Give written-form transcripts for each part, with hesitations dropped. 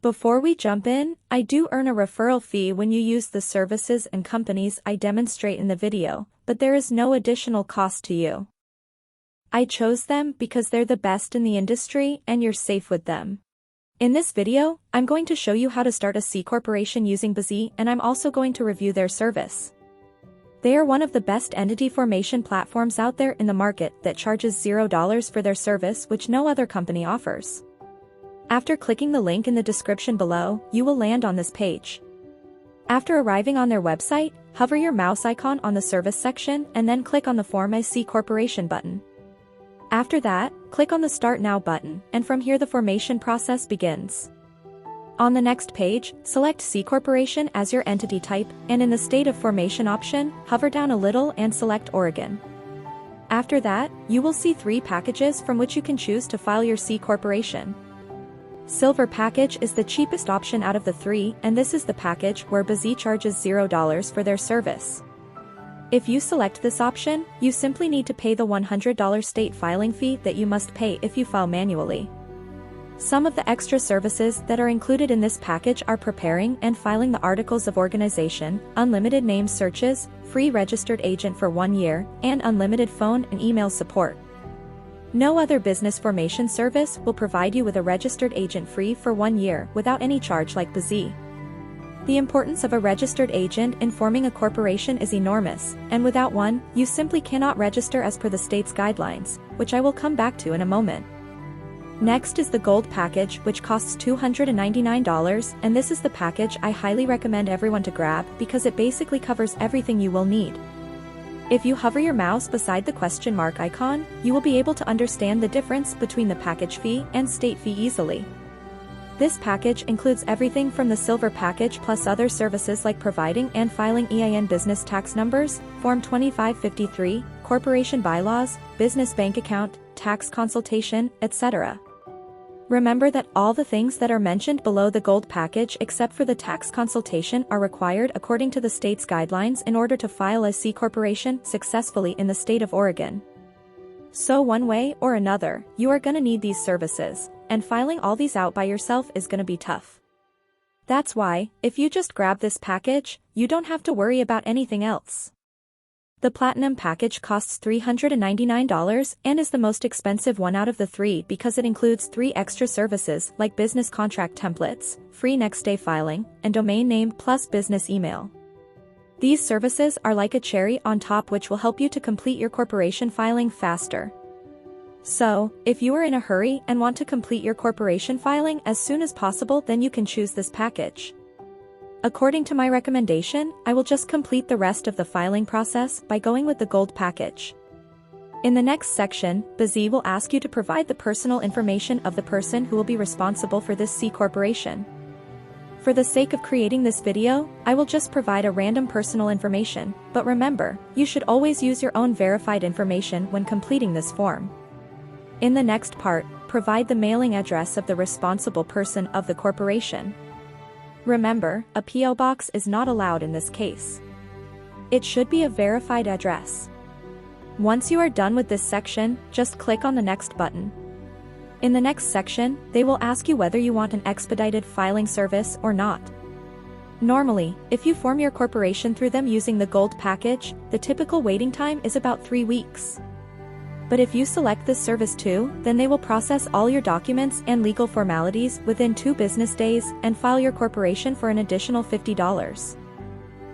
Before we jump in, I do earn a referral fee when you use the services and companies I demonstrate in the video, but there is no additional cost to you. I chose them because they're the best in the industry and you're safe with them. In this video, I'm going to show you how to start a C corporation using bizee, and I'm also going to review their service. They are one of the best entity formation platforms out there in the market that charges $0 for their service, which no other company offers. After clicking the link in the description below, you will land on this page. After arriving on their website, hover your mouse icon on the service section and then click on the Form a C Corporation button. After that, click on the Start Now button, and from here the formation process begins. On the next page, select C Corporation as your entity type, and in the State of Formation option, hover down a little and select Oregon. After that, you will see 3 packages from which you can choose to file your C Corporation. Silver package is the cheapest option out of the 3, and this is the package where bizee charges $0 for their service. If you select this option, you simply need to pay the $100 state filing fee that you must pay if you file manually. Some of the extra services that are included in this package are preparing and filing the articles of organization, unlimited name searches, free registered agent for 1 year, and unlimited phone and email support. No other business formation service will provide you with a registered agent free for 1 year without any charge like bizee. The importance of a registered agent in forming a corporation is enormous, and without one, you simply cannot register as per the state's guidelines, which I will come back to in a moment. Next is the Gold package, which costs $299, and this is the package I highly recommend everyone to grab because it basically covers everything you will need. If you hover your mouse beside the question mark icon, you will be able to understand the difference between the package fee and state fee easily. This package includes everything from the Silver package plus other services like providing and filing EIN business tax numbers, Form 2553, corporation bylaws, business bank account, tax consultation, etc. Remember that all the things that are mentioned below the Gold package except for the tax consultation are required according to the state's guidelines in order to file a C corporation successfully in the state of Oregon. So one way or another, you are gonna need these services, and filing all these out by yourself is gonna be tough. That's why, if you just grab this package, you don't have to worry about anything else. The Platinum package costs $399 and is the most expensive one out of the 3 because it includes 3 extra services like business contract templates, free next-day filing, and domain name plus business email. These services are like a cherry on top which will help you to complete your corporation filing faster. So, if you are in a hurry and want to complete your corporation filing as soon as possible, then you can choose this package. According to my recommendation, I will just complete the rest of the filing process by going with the Gold package. In the next section, bizee will ask you to provide the personal information of the person who will be responsible for this C corporation. For the sake of creating this video, I will just provide a random personal information, but remember, you should always use your own verified information when completing this form. In the next part, provide the mailing address of the responsible person of the corporation. Remember, a P.O. box is not allowed in this case. It should be a verified address. Once you are done with this section, just click on the Next button. In the next section, they will ask you whether you want an expedited filing service or not. Normally, if you form your corporation through them using the Gold package, the typical waiting time is about 3 weeks. But if you select this service too, then they will process all your documents and legal formalities within 2 business days and file your corporation for an additional $50.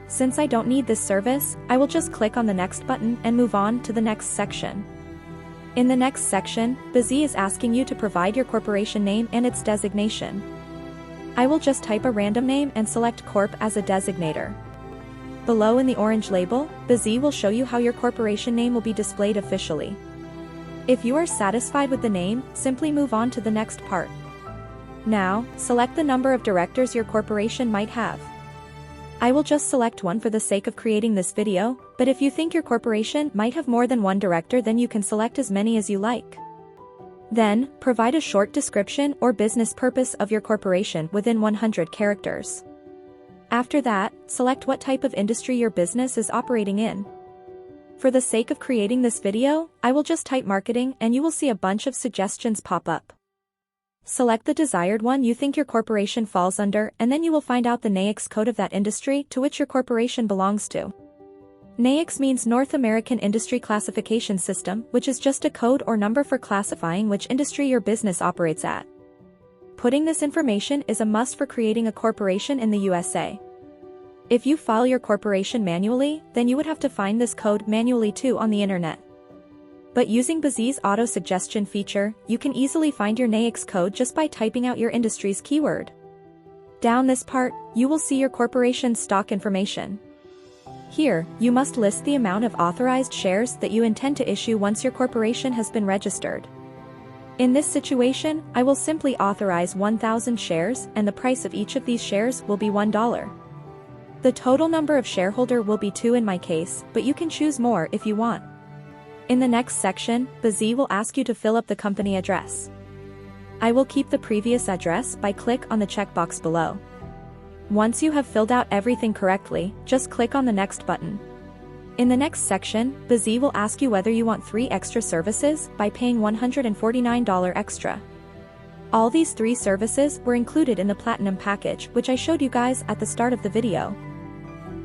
Since I don't need this service, I will just click on the Next button and move on to the next section. In the next section, bizee is asking you to provide your corporation name and its designation. I will just type a random name and select Corp as a designator. Below in the orange label, bizee will show you how your corporation name will be displayed officially. If you are satisfied with the name, simply move on to the next part. Now, select the number of directors your corporation might have. I will just select one for the sake of creating this video, but if you think your corporation might have more than 1 director, then you can select as many as you like. Then, provide a short description or business purpose of your corporation within 100 characters. After that, select what type of industry your business is operating in. For the sake of creating this video, I will just type marketing and you will see a bunch of suggestions pop up. Select the desired one you think your corporation falls under, and then you will find out the NAICS code of that industry to which your corporation belongs to. NAICS means North American Industry Classification System, which is just a code or number for classifying which industry your business operates at. Putting this information is a must for creating a corporation in the USA. If you file your corporation manually, then you would have to find this code manually too on the internet. But using bizee's auto-suggestion feature, you can easily find your NAICS code just by typing out your industry's keyword. Down this part, you will see your corporation's stock information. Here, you must list the amount of authorized shares that you intend to issue once your corporation has been registered. In this situation, I will simply authorize 1,000 shares, and the price of each of these shares will be $1. The total number of shareholder will be 2 in my case, but you can choose more if you want. In the next section, bizee will ask you to fill up the company address. I will keep the previous address by click on the checkbox below. Once you have filled out everything correctly, just click on the next button. In the next section, bizee will ask you whether you want 3 extra services by paying $149 extra. All these 3 services were included in the Platinum package, which I showed you guys at the start of the video.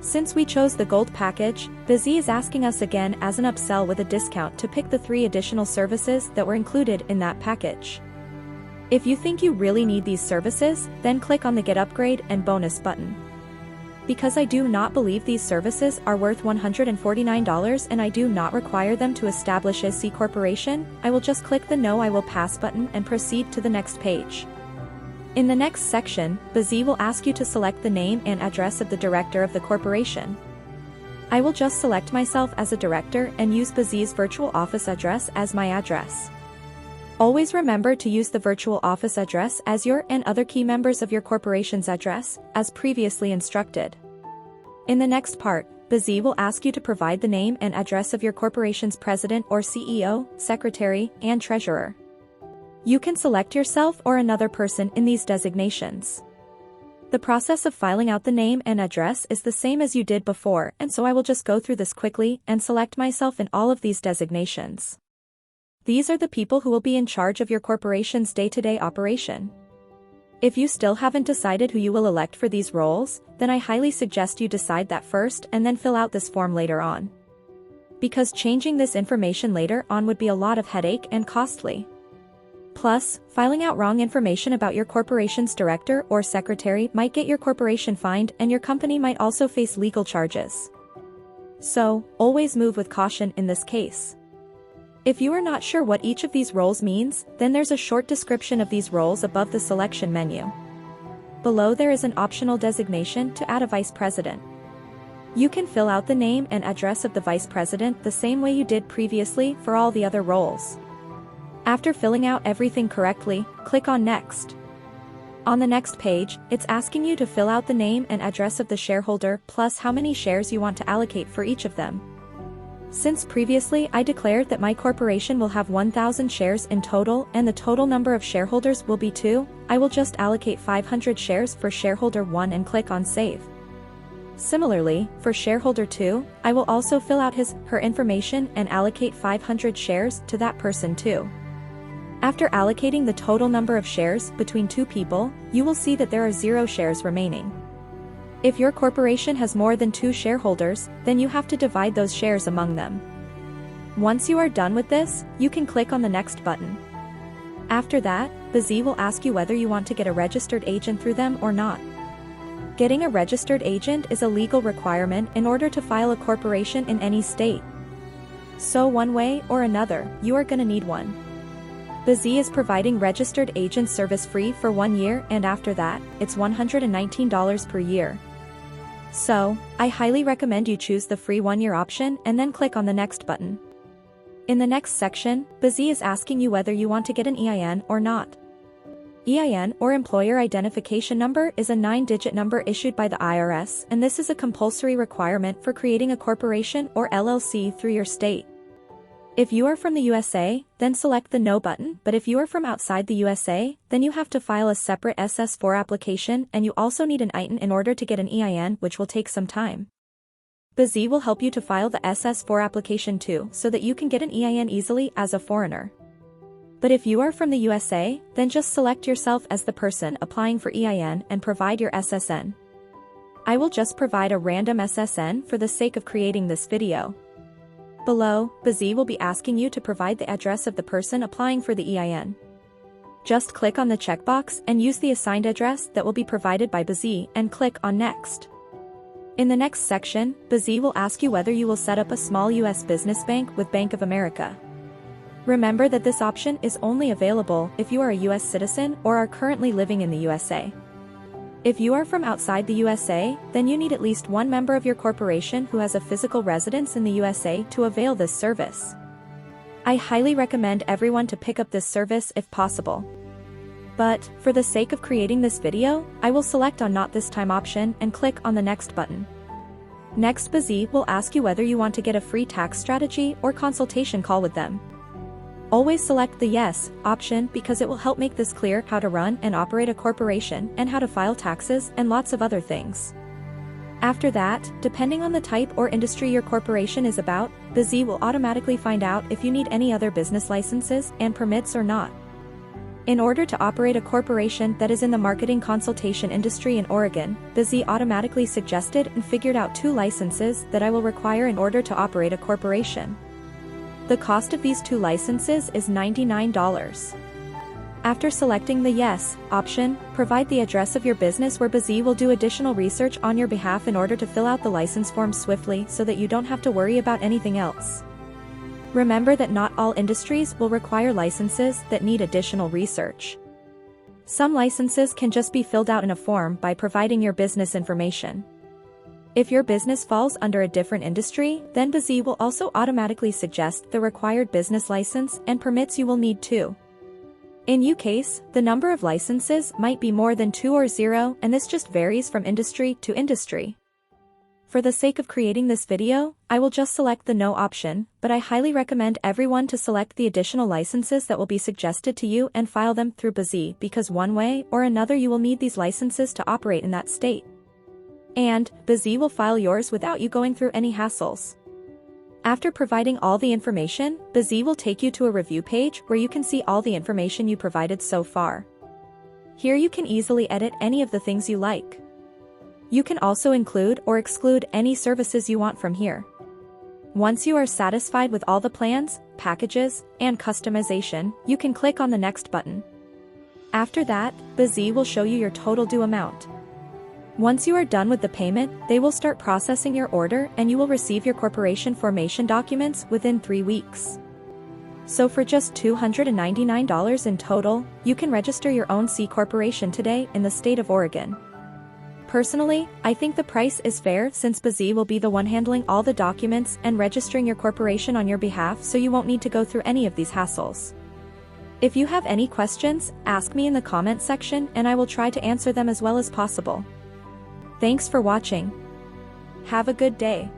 Since we chose the Gold package, bizee is asking us again as an upsell with a discount to pick the 3 additional services that were included in that package. If you think you really need these services, then click on the Get Upgrade and Bonus button. Because I do not believe these services are worth $149 and I do not require them to establish a C corporation, I will just click the No I Will Pass button and proceed to the next page. In the next section, bizee will ask you to select the name and address of the director of the corporation. I will just select myself as a director and use bizee's virtual office address as my address. Always remember to use the virtual office address as your and other key members of your corporation's address, as previously instructed. In the next part, bizee will ask you to provide the name and address of your corporation's president or CEO, secretary, and treasurer. You can select yourself or another person in these designations. The process of filing out the name and address is the same as you did before, and so I will just go through this quickly and select myself in all of these designations. These are the people who will be in charge of your corporation's day-to-day operation. If you still haven't decided who you will elect for these roles, then I highly suggest you decide that first and then fill out this form later on. Because changing this information later on would be a lot of headache and costly. Plus, filing out wrong information about your corporation's director or secretary might get your corporation fined and your company might also face legal charges. So, always move with caution in this case. If you are not sure what each of these roles means, then there's a short description of these roles above the selection menu. Below there is an optional designation to add a vice president. You can fill out the name and address of the vice president the same way you did previously for all the other roles. After filling out everything correctly, click on Next. On the next page, it's asking you to fill out the name and address of the shareholder plus how many shares you want to allocate for each of them. Since previously I declared that my corporation will have 1,000 shares in total and the total number of shareholders will be 2, I will just allocate 500 shares for shareholder 1 and click on Save. Similarly, for shareholder 2, I will also fill out her information and allocate 500 shares to that person too. After allocating the total number of shares between 2 people, you will see that there are 0 shares remaining. If your corporation has more than 2 shareholders, then you have to divide those shares among them. Once you are done with this, you can click on the Next button. After that, bizee will ask you whether you want to get a registered agent through them or not. Getting a registered agent is a legal requirement in order to file a corporation in any state. So one way or another, you are gonna need one. bizee is providing registered agent service free for 1 year and after that, it's $119 per year. So, I highly recommend you choose the free 1-year option and then click on the Next button. In the next section, bizee is asking you whether you want to get an EIN or not. EIN or Employer Identification Number is a 9-digit number issued by the IRS and this is a compulsory requirement for creating a corporation or LLC through your state. If you are from the USA, then select the No button, but if you are from outside the USA, then you have to file a separate SS4 application and you also need an ITIN in order to get an EIN, which will take some time. bizee will help you to file the SS4 application too so that you can get an EIN easily as a foreigner. But if you are from the USA, then just select yourself as the person applying for EIN and provide your SSN. I will just provide a random SSN for the sake of creating this video. Below, bizee will be asking you to provide the address of the person applying for the EIN. Just click on the checkbox and use the assigned address that will be provided by bizee and click on Next. In the next section, bizee will ask you whether you will set up a small US business bank with Bank of America. Remember that this option is only available if you are a US citizen or are currently living in the USA. If you are from outside the USA, then you need at least one member of your corporation who has a physical residence in the USA to avail this service. I highly recommend everyone to pick up this service if possible. But, for the sake of creating this video, I will select on Not This Time option and click on the Next button. Next, bizee will ask you whether you want to get a free tax strategy or consultation call with them. Always select the Yes option because it will help make this clear how to run and operate a corporation and how to file taxes and lots of other things. After that, depending on the type or industry your corporation is about, bizee will automatically find out if you need any other business licenses and permits or not. In order to operate a corporation that is in the marketing consultation industry in Oregon, bizee automatically suggested and figured out 2 licenses that I will require in order to operate a corporation. The cost of these 2 licenses is $99. After selecting the Yes option, provide the address of your business where bizee will do additional research on your behalf in order to fill out the license form swiftly so that you don't have to worry about anything else. Remember that not all industries will require licenses that need additional research. Some licenses can just be filled out in a form by providing your business information. If your business falls under a different industry, then bizee will also automatically suggest the required business license and permits you will need too. In your case, the number of licenses might be more than 2 or 0, and this just varies from industry to industry. For the sake of creating this video, I will just select the No option, but I highly recommend everyone to select the additional licenses that will be suggested to you and file them through bizee because one way or another you will need these licenses to operate in that state. And, bizee will file yours without you going through any hassles. After providing all the information, bizee will take you to a review page where you can see all the information you provided so far. Here you can easily edit any of the things you like. You can also include or exclude any services you want from here. Once you are satisfied with all the plans, packages, and customization, you can click on the Next button. After that, bizee will show you your total due amount. Once you are done with the payment, they will start processing your order and you will receive your corporation formation documents within 3 weeks. So for just $299 in total, you can register your own C corporation today in the state of Oregon. Personally, I think the price is fair since bizee will be the one handling all the documents and registering your corporation on your behalf, so you won't need to go through any of these hassles. If you have any questions, ask me in the comment section and I will try to answer them as well as possible. Thanks for watching. Have a good day.